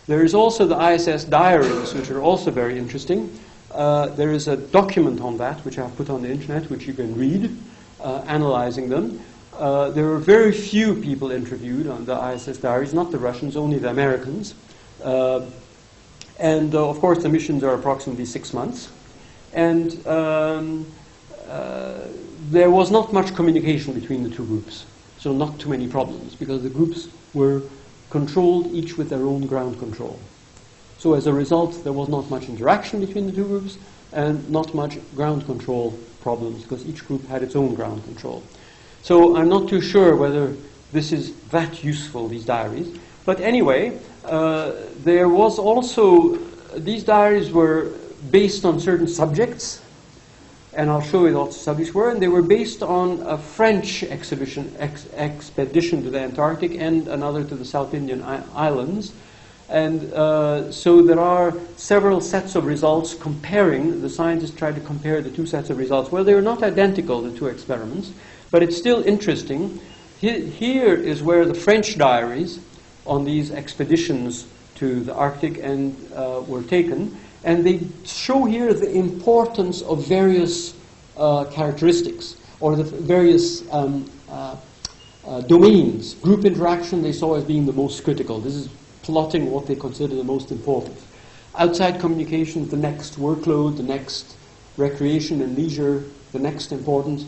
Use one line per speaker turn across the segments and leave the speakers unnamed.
There is also the ISS diaries, which are also very interesting. There is a document on that, which I've put on the internet, which you can read, analyzing them. There were very few people interviewed on the ISS diaries, not the Russians, only the Americans. And of course, the missions are approximately 6 months. And there was not much communication between the two groups. So not too many problems, because the groups were controlled, each with their own ground control. So as a result, there was not much interaction between the two groups, and not much ground control problems, because each group had its own ground control. So I'm not too sure whether this is that useful, these diaries. But anyway, there was also, these diaries were based on certain subjects, and I'll show you what the subjects were, and they were based on a French expedition to the Antarctic and another to the South Indian Islands. And so there are several sets of results comparing, the scientists tried to compare the two sets of results. Well, they were not identical, the two experiments, but it's still interesting. Here is where the French diaries on these expeditions to the Arctic and were taken. And they show here the importance of various characteristics, or the various domains. Group interaction they saw as being the most critical. This is plotting what they consider the most important. Outside communication, the next workload, the next recreation and leisure, the next important.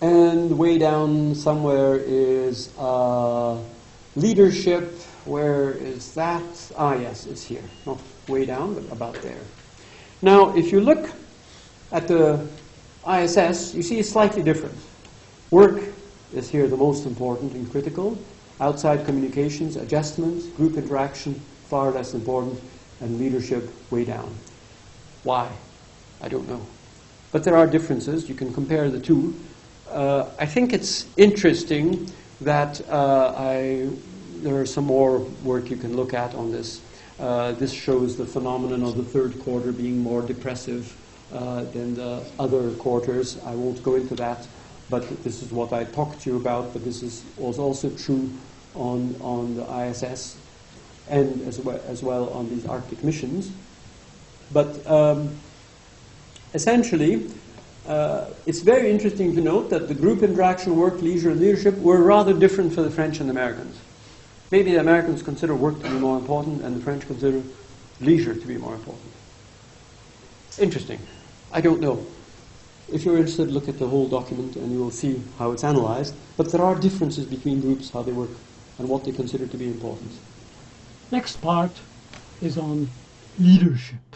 And way down somewhere is leadership. Where is that? Ah, yes, it's here. Not way down, but about there. Now, if you look at the ISS, you see it's slightly different. Work is here the most important and critical. Outside communications, adjustments, group interaction, far less important, and leadership way down. Why? I don't know. But there are differences. You can compare the two. I think it's interesting that there is some more work you can look at on this. This shows the phenomenon of the third quarter being more depressive than the other quarters. I won't go into that, but this is what I talked to you about. But this was also true on the ISS and as well on these Arctic missions. But essentially, it's very interesting to note that the group interaction, work, leisure, and leadership were rather different for the French and the Americans. Maybe the Americans consider work to be more important, and the French consider leisure to be more important. Interesting. I don't know. If you're interested, look at the whole document and you will see how it's analyzed. But there are differences between groups, how they work, and what they consider to be important.
Next part is on leadership.